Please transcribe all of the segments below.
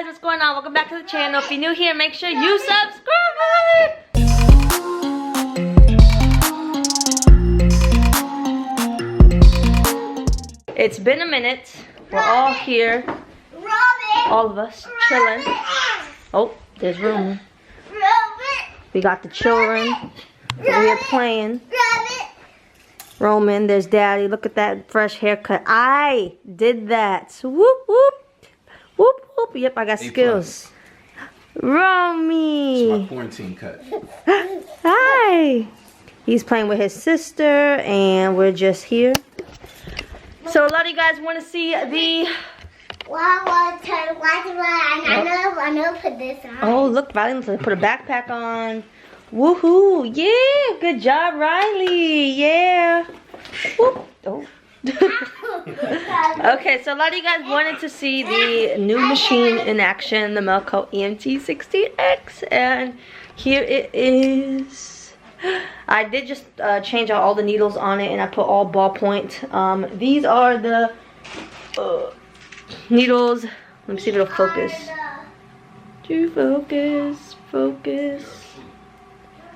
what's going on? Welcome back to the channel. If you're new here, make sure you subscribe. It's been a minute. We're all here. All of us chilling. Oh, there's room. We got the children. We're playing. Roman, there's Daddy. Look at that fresh haircut. I did that. Whoop, whoop. Whoop, whoop. Yep, I got skills. Romy. It's my quarantine cut. Hi. He's playing with his sister, and we're just here. So a lot of you guys want to see the... I know put this on. Oh, look, Riley put a backpack on. Woohoo! Yeah, good job, Riley. Yeah. Whoop. Oh. Okay, so a lot of you guys wanted to see the new machine in action, the Melco EMT16X, and here it is. I did just change out all the needles on it, and I put all ballpoint. These are the needles. Let me see if it'll focus. Do focus, focus.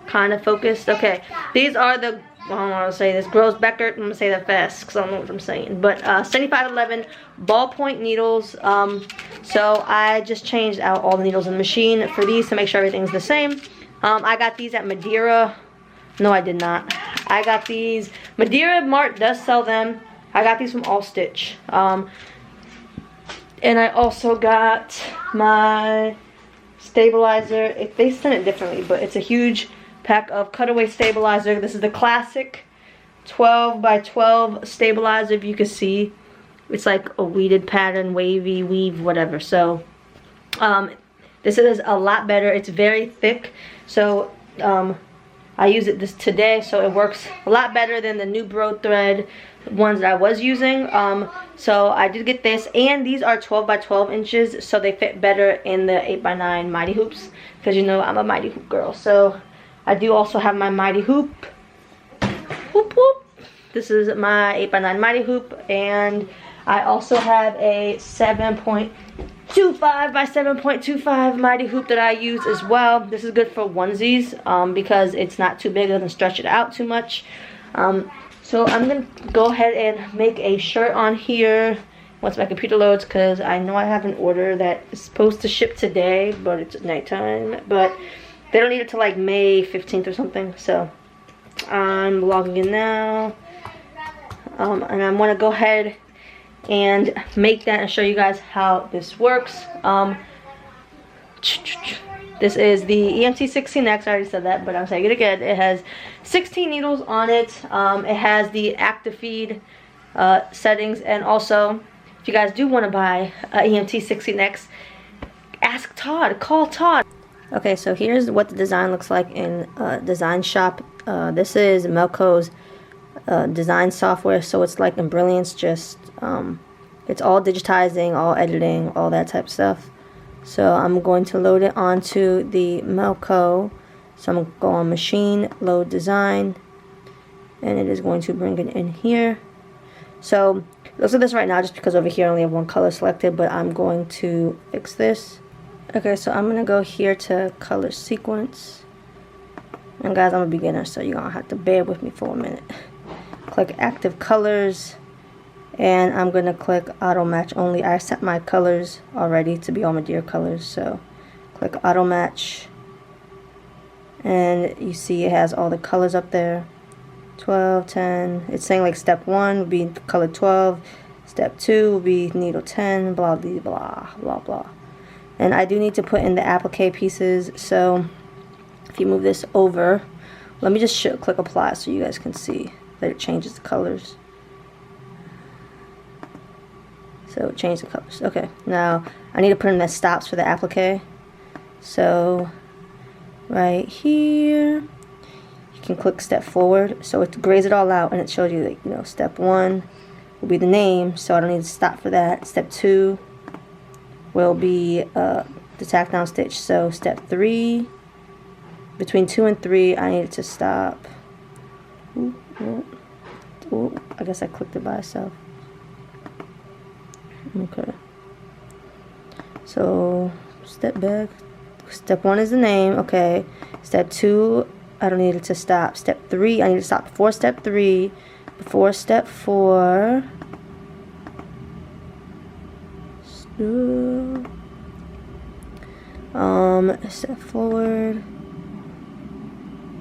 Kind of focused. Okay, these are the, I don't want to say this, Gross Becker. I'm gonna say that fast because I don't know what I'm saying. But 7511 ballpoint needles. So I just changed out all the needles in the machine for these to make sure everything's the same. I got these at Madeira. No, I did not. I got these. Madeira Mart does sell them. I got these from All Stitch. And I also got my stabilizer. They sent it differently, but it's a huge pack of cutaway stabilizer. This is the classic 12 by 12 stabilizer. If you can see, it's like a weeded pattern, wavy, weave, whatever. So this is a lot better. It's very thick. So I use it today, so it works a lot better than the new Bro thread ones that I was using. So I did get this, and these are 12 by 12 inches, so they fit better in the 8 by 9 Mighty Hoops, because you know I'm a Mighty Hoop girl. So I do also have my Mighty Hoop. Whoop whoop. This is my 8 by 9 Mighty Hoop, and I also have a 7.25 by 7.25 Mighty Hoop that I use as well. This is good for onesies because it's not too big. It doesn't stretch it out too much. So I'm going to go ahead and make a shirt on here once my computer loads, because I know I have an order that is supposed to ship today, but it's nighttime. But they don't need it till like May 15th or something. So I'm logging in now. And I'm going to go ahead and make that and show you guys how this works. This is the EMT16X. I already said that, but I'm saying it again. It has 16 needles on it. It has the active feed settings, and also if you guys do want to buy EMT16X, ask Todd, call Todd. Okay, so here's what the design looks like in Design Shop. This is Melco's design software, so it's like Embroidery, just it's all digitizing, all editing, all that type of stuff. So I'm going to load it onto the Melco. So I'm going to go on Machine, Load Design, and it is going to bring it in here. So it looks like this right now just because over here I only have one color selected, but I'm going to fix this. Okay, so I'm going to go here to Color Sequence. And guys, I'm a beginner, so you're going to have to bear with me for a minute. Click Active Colors, and I'm going to click Auto Match Only. I set my colors already to be all Madeira colors, so click Auto Match, and you see it has all the colors up there. 12, 10, it's saying like step 1 would be color 12, step 2 would be needle 10, blah blah blah blah blah. And I do need to put in the applique pieces, so if you move this over, let me just click Apply so you guys can see that it changes the colors. So change the colors. Okay, now I need to put in the stops for the applique. So right here, you can click step forward. So it grays it all out, and it shows you that, you know, step 1 will be the name, so I don't need to stop for that. Step 2 will be the tack down stitch. So step 3, between 2 and 3, I needed to stop. Ooh, ooh, ooh, I guess I clicked it by itself. Okay. So step back. Step 1 is the name, okay. Step 2, I don't need it to stop. Step 3, I need to stop before step 3, before step 4. Step forward.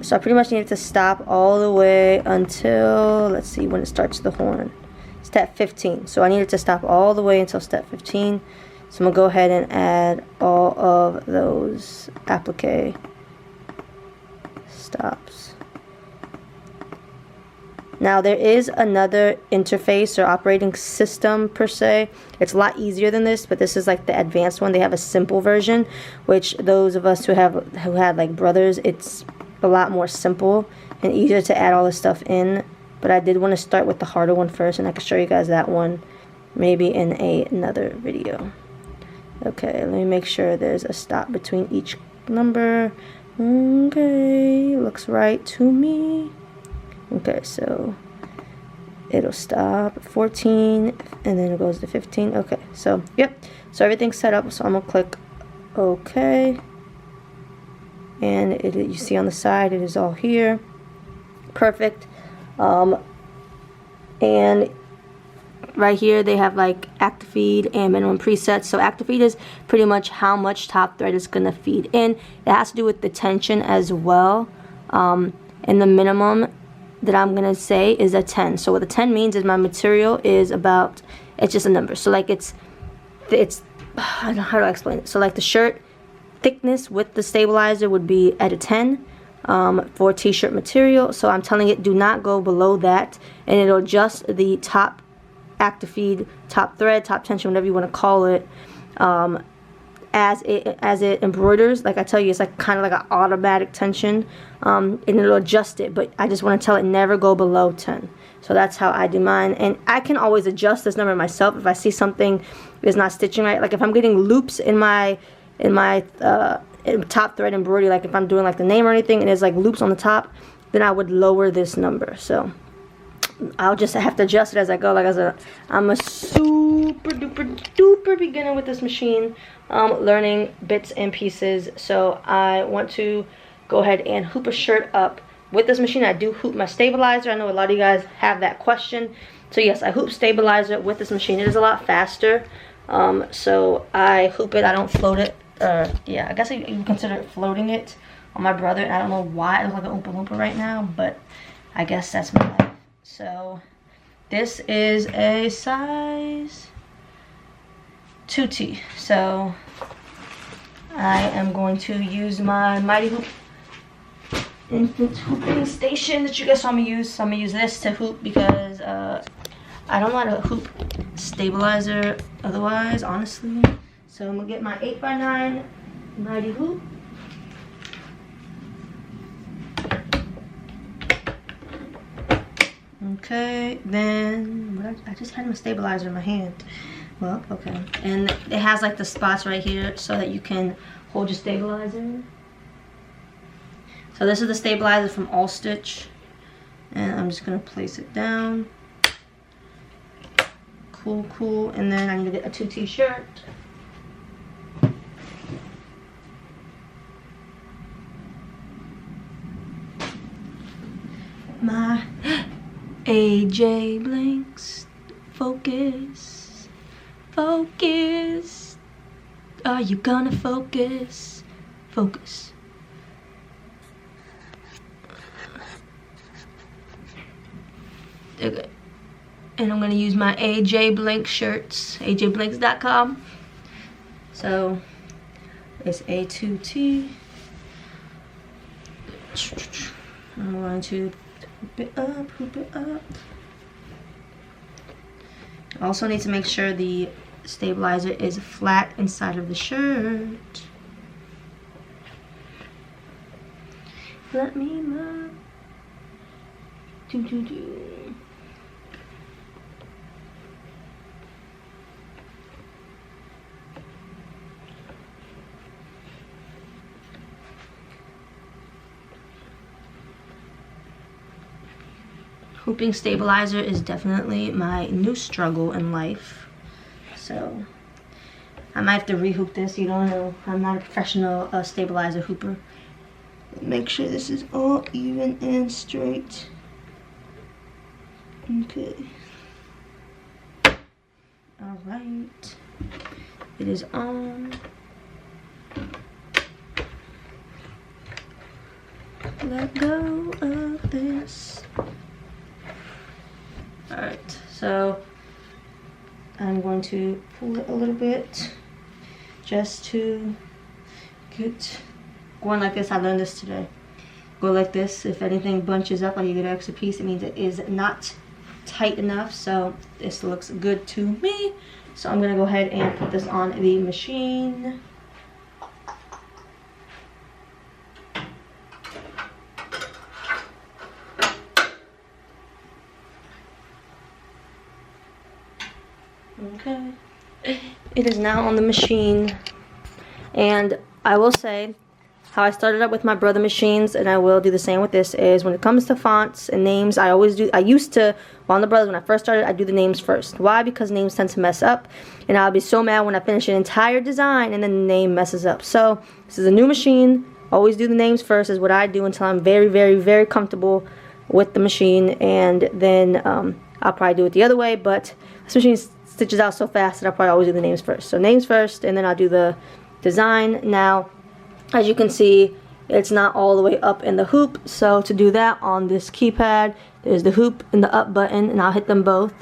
So I pretty much need it to stop all the way until, let's see when it starts the horn. Step 15. So I need it to stop all the way until step 15. So I'm going to go ahead and add all of those applique stops. Now there is another interface or operating system per se. It's a lot easier than this, but this is like the advanced one. They have a simple version, which those of us who had like brothers, it's a lot more simple and easier to add all this stuff in. But I did want to start with the harder one first, and I can show you guys that one maybe in another video. Okay, let me make sure there's a stop between each number. Okay, looks right to me. Okay, so it'll stop at 14 and then it goes to 15. Okay, so yep, so everything's set up. So I'm gonna click OK, and you see on the side it is all here. Perfect. And right here they have like active feed and minimum presets. So active feed is pretty much how much top thread is going to feed in. It has to do with the tension as well. And the minimum that I'm going to say is a 10. So what the 10 means is my material is about, it's just a number. So like it's I don't know how to explain it. So like the shirt thickness with the stabilizer would be at a 10. For t-shirt material, so I'm telling it do not go below that, and it'll adjust the top active feed, top thread, top tension, whatever you want to call it, as it embroiders. Like I tell you, it's like kind of like an automatic tension, and it'll adjust it, but I just want to tell it never go below 10. So that's how I do mine, and I can always adjust this number myself if I see something is not stitching right. Like if I'm getting loops in my top thread embroidery, like if I'm doing like the name or anything and there's like loops on the top, then I would lower this number. So I'll just have to adjust it as I go. Like I said, I'm a super duper beginner with this machine, learning bits and pieces. So I want to go ahead and hoop a shirt up with this machine. I do hoop my stabilizer. I know a lot of you guys have that question. So yes, I hoop stabilizer with this machine. It is a lot faster. So I hoop it, I don't float it. Yeah, I guess you would consider it floating it on my brother. I don't know why it looks like an Oompa Loompa right now, but I guess that's my life. So this is a size 2T. So I am going to use my Mighty Hoop infant hooping station that you guys saw me use. So I'm gonna use this to hoop because I don't know how to hoop stabilizer otherwise, honestly. So I'm gonna get my 8x9 Mighty Hoop. Okay, then I just had my stabilizer in my hand. Well, okay. And it has like the spots right here so that you can hold your stabilizer. So this is the stabilizer from All Stitch. And I'm just gonna place it down. Cool, cool. And then I need to get a 2T shirt. My AJ blinks. Focus. Focus. Are you gonna focus? Focus. Okay. And I'm gonna use my AJ Blink shirts, ajblinks.com. So it's A2T. I'm going to hoop it up, hoop it up. I also need to make sure the stabilizer is flat inside of the shirt. Let me know. Do. Hooping stabilizer is definitely my new struggle in life. So might have to re-hoop this. You don't know. I'm not a professional stabilizer hooper. Make sure this is all even and straight. Okay. Alright. It is on. Let go of this. Alright, so I'm going to pull it a little bit just to get going like this. I learned this today. Go like this. If anything bunches up or you get an extra piece, it means it is not tight enough. So this looks good to me. So I'm gonna go ahead and put this on the machine. Okay, it is now on the machine, and I will say how I started up with my brother machines, and I will do the same with this, is when it comes to fonts and names, I used to, on the brothers, when I first started, I do the names first. Why? Because names tend to mess up, and I'll be so mad when I finish an entire design and then the name messes up. So this is a new machine. Always do the names first is what I do until I'm very, very, very comfortable with the machine, and then I'll probably do it the other way, but this machine stitches out so fast that I'll probably always do the names first. So names first, and then I'll do the design. Now, as you can see, it's not all the way up in the hoop, so to do that on this keypad, there's the hoop and the up button, and I'll hit them both.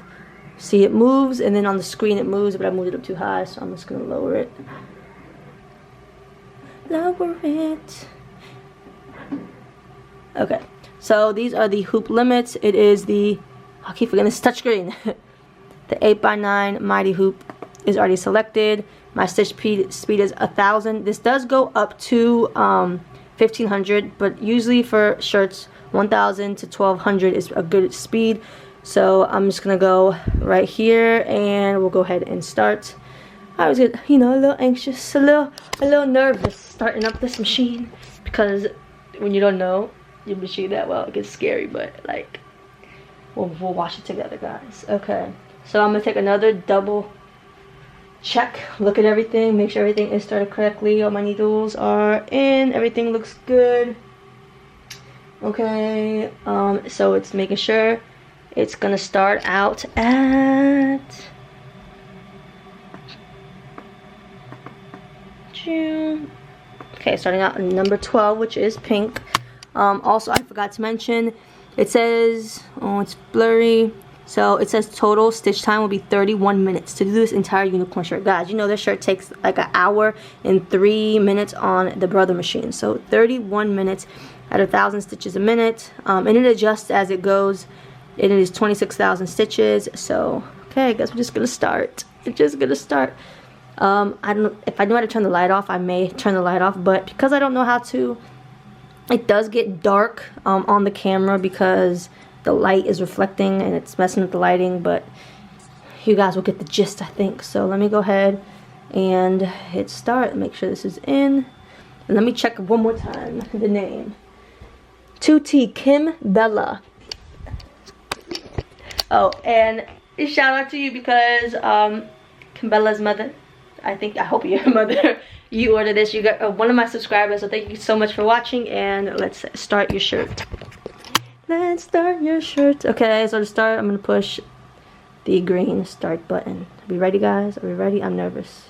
See, it moves, and then on the screen it moves, but I moved it up too high, so I'm just going to lower it. Lower it. Okay, so these are the hoop limits. It is the, I keep forgetting this touchscreen. The 8x9 Mighty Hoop is already selected. My stitch speed is 1,000. This does go up to 1,500, but usually for shirts, 1,000 to 1,200 is a good speed. So I'm just gonna go right here, and we'll go ahead and start. I was get, you know, a little anxious, a little nervous starting up this machine, because when you don't know your machine that well, it gets scary. But like, we'll watch it together, guys. Okay. So I'm going to take another double check, look at everything, make sure everything is started correctly, all my needles are in, everything looks good. Okay, so it's making sure it's going to start out at June. Okay, starting out at number 12, which is pink. Also, I forgot to mention, it says, oh, it's blurry. So it says total stitch time will be 31 minutes to do this entire unicorn shirt. Guys, you know this shirt takes like an hour and 3 minutes on the brother machine. So 31 minutes at 1,000 stitches a minute. And it adjusts as it goes. It is 26,000 stitches. So, okay, I guess we're just going to start. We're just going to start. I don't know, if I knew how to turn the light off, I may turn the light off. But because I don't know how to, it does get dark on the camera because the light is reflecting and it's messing with the lighting, but you guys will get the gist, I think. So let me go ahead and hit start, make sure this is in, and let me check one more time the name. 2T Kim Bella. Oh, and shout out to you because Kim Bella's mother, I hope you're her mother, you ordered this. You got one of my subscribers, so thank you so much for watching, and let's start your shirt. Let's start your shirt. Okay, so to start, I'm going to push the green start button. Are we ready, guys? Are we ready? I'm nervous.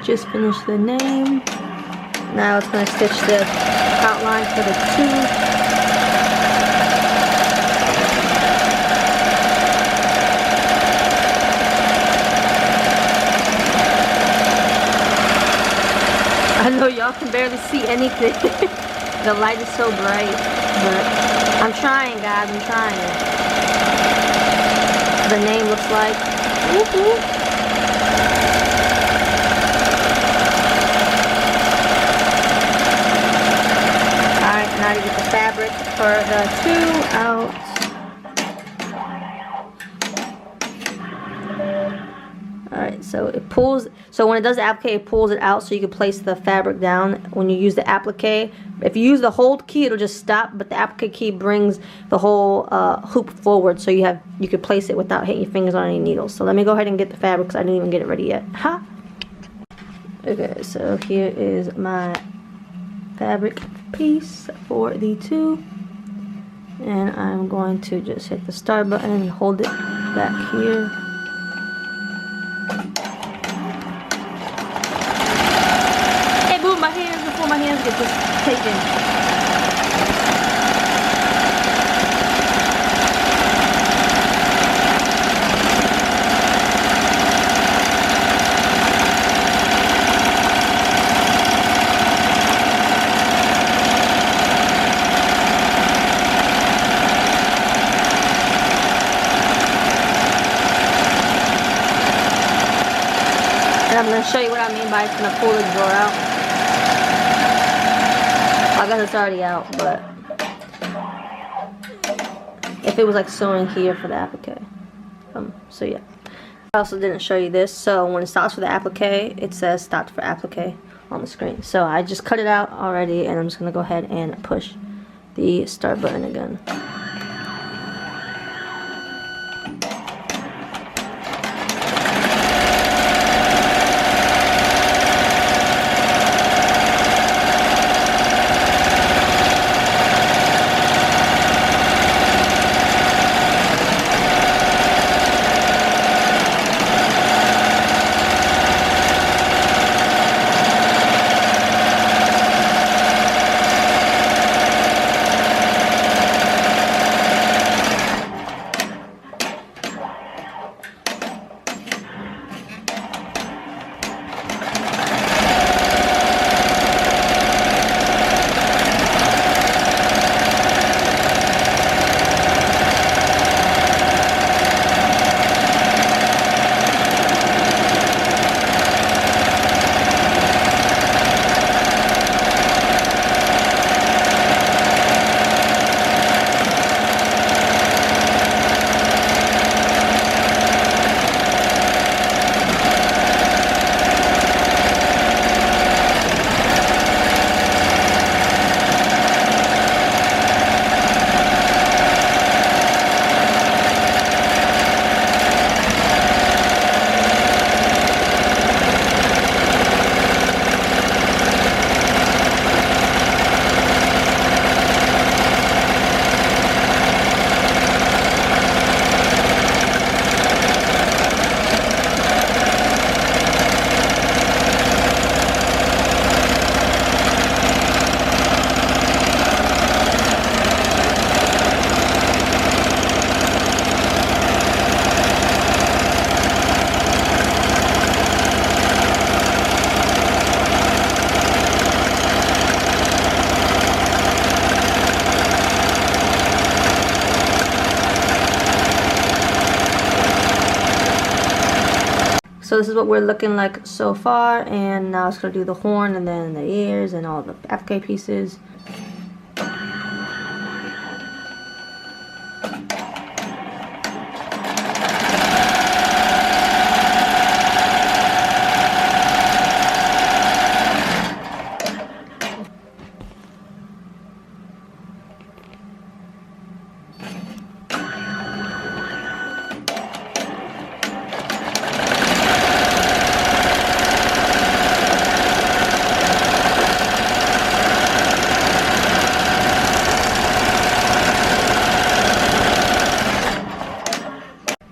Just finished the name. Now it's going to stitch the outline for the two. I I know y'all can barely see anything. The light is so bright, but I'm trying, guys. I'm trying. The name looks like. Woohoo! Alright, now to get the fabric for the 2 out. Alright, so it pulls, so when it does the applique, it pulls it out so you can place the fabric down. When you use the applique, if you use the hold key, it'll just stop, but the applique key brings the whole hoop forward, so you can place it without hitting your fingers on any needles. So let me go ahead and get the fabric because I didn't even get it ready yet. Ha! Okay, so here is my fabric piece for the 2. And I'm going to just hit the start button and hold it back here. Hey, move my hands before my hands get just taken. And I'm going to show you what I mean by it's going to pull the drawer out. I guess it's already out, but if it was like sewing here for the applique. So yeah. I also didn't show you this. So when it stops for the applique, it says stopped for applique on the screen. So I just cut it out already, and I'm just going to go ahead and push the start button again. So this is what we're looking like so far, and now it's going to do the horn and then the ears and all the applique pieces.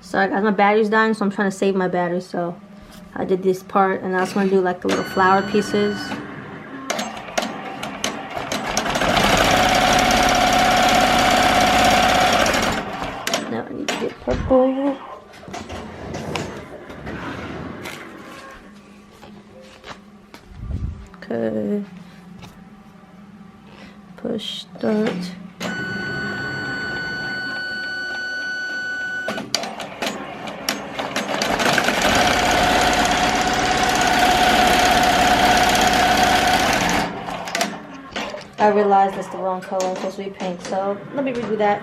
Sorry guys, my battery's dying, so I'm trying to save my battery, so I did this part, and I was going to do like the little flower pieces. Now I need to get purple. Okay. push, start. I realized that's the wrong color. I'm supposed to be pink, so let me redo that.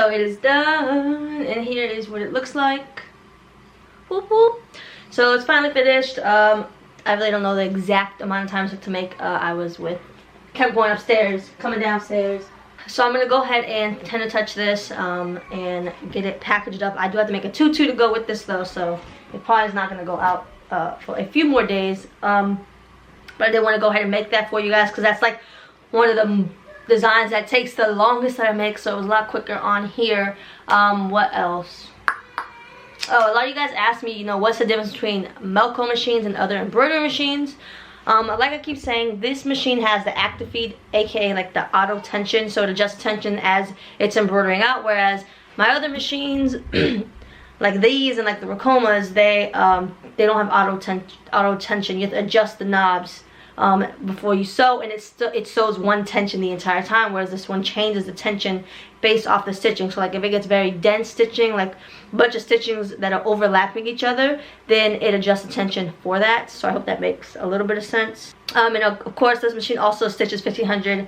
So it is done, and here is what it looks like. Whoop, whoop. So it's finally finished. I really don't know the exact amount of time it took to make. I was kept going upstairs, coming downstairs. So I'm gonna go ahead and tend to touch this and get it packaged up. I do have to make a tutu to go with this though, so it probably is not gonna go out for a few more days. But I did want to go ahead and make that for you guys because that's like one of the designs that takes the longest that I make, so it was a lot quicker on here. What else? Oh, a lot of you guys asked me, you know, what's the difference between Melco machines and other embroidery machines. Like I keep saying, this machine has the active feed, aka like the auto tension, so it adjusts tension as it's embroidering out, whereas my other machines like these and like the Racomas, they don't have auto tension. You have to adjust the knobs before you sew, and it sews one tension the entire time, whereas this one changes the tension based off the stitching. So like if it gets very dense stitching, like a bunch of stitchings that are overlapping each other, then it adjusts the tension for that. So I hope that makes a little bit of sense. And of course this machine also stitches 1500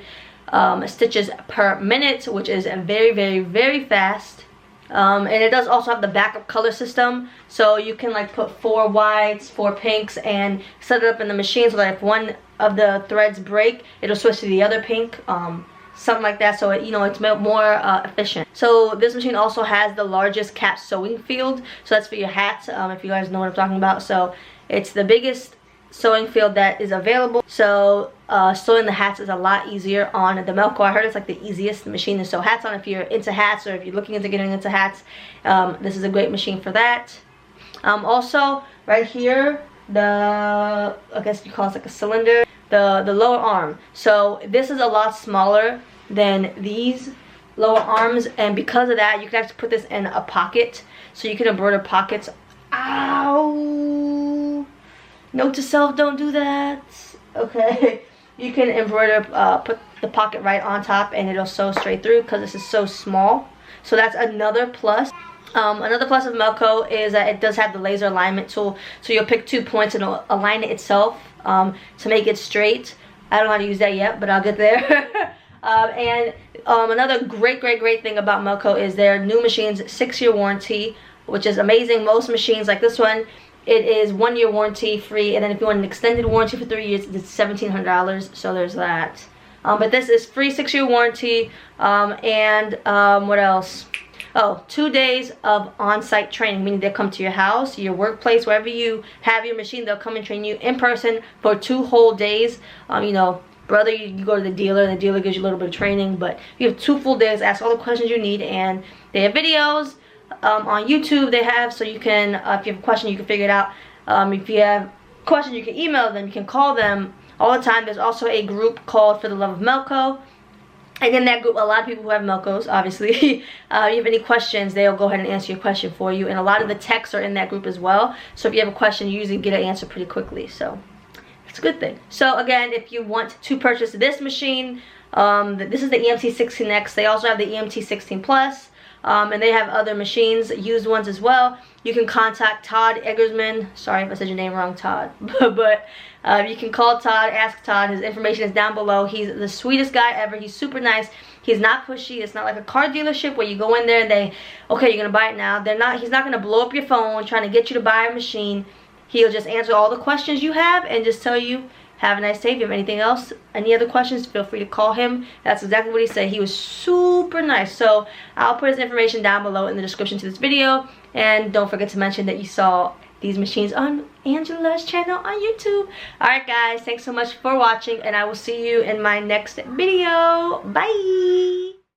stitches per minute, which is very, very, very fast. And it does also have the backup color system, so you can like put 4 whites, 4 pinks, and set it up in the machine so that if one of the threads break, it'll switch to the other pink, something like that, so you know, it's more efficient. So this machine also has the largest cap sewing field, so that's for your hats, if you guys know what I'm talking about. So it's the biggest sewing field that is available, so sewing the hats is a lot easier on the Melco. I heard it's like the easiest machine to sew hats on if you're into hats, or if you're looking into getting into hats. This is a great machine for that. Also right here, I guess you call it like a cylinder, the lower arm. So this is a lot smaller than these lower arms, and because of that you can actually put this in a pocket, so you can embroider pockets. Ow! Note to self, don't do that. Okay, you can embroider, put the pocket right on top, and it'll sew straight through because this is so small. So that's another plus. Another plus of Melco is that it does have the laser alignment tool, so you'll pick 2 points and it'll align it itself to make it straight. I don't know how to use that yet, but I'll get there. Another great thing about Melco is their new machines 6-year warranty, which is amazing. Most machines like this one, it is 1-year warranty free, and then if you want an extended warranty for 3 years, it's $1,700. So there's that. But this is free 6-year warranty. What else? Oh, 2 days of on-site training, meaning they'll come to your house, your workplace, wherever you have your machine. They'll come and train you in person for 2 whole days. You know, brother, you go to the dealer, and the dealer gives you a little bit of training, but you have 2 full days. Ask all the questions you need, and they have videos. On YouTube they have, so you can, if you have a question, you can figure it out. If you have a question, you can email them, you can call them all the time. There's also a group called For the Love of Melco, and in that group a lot of people who have Melcos, obviously. If you have any questions, they'll go ahead and answer your question for you, and a lot of the texts are in that group as well, so if you have a question, you usually get an answer pretty quickly, so it's a good thing. So again, if you want to purchase this machine, this is the EMT16X. They also have the EMT16 Plus. And they have other machines, used ones as well. You can contact Todd Eggersman. Sorry if I said your name wrong, Todd. But you can call Todd, ask Todd. His information is down below. He's the sweetest guy ever. He's super nice. He's not pushy. It's not like a car dealership where you go in there and they, okay, you're going to buy it now. He's not going to blow up your phone trying to get you to buy a machine. He'll just answer all the questions you have and just tell you, have a nice day. If you have anything else, any other questions, feel free to call him. That's exactly what he said. He was super nice. So I'll put his information down below in the description to this video. And don't forget to mention that you saw these machines on Angela's channel on YouTube. Alright guys, thanks so much for watching, and I will see you in my next video. Bye!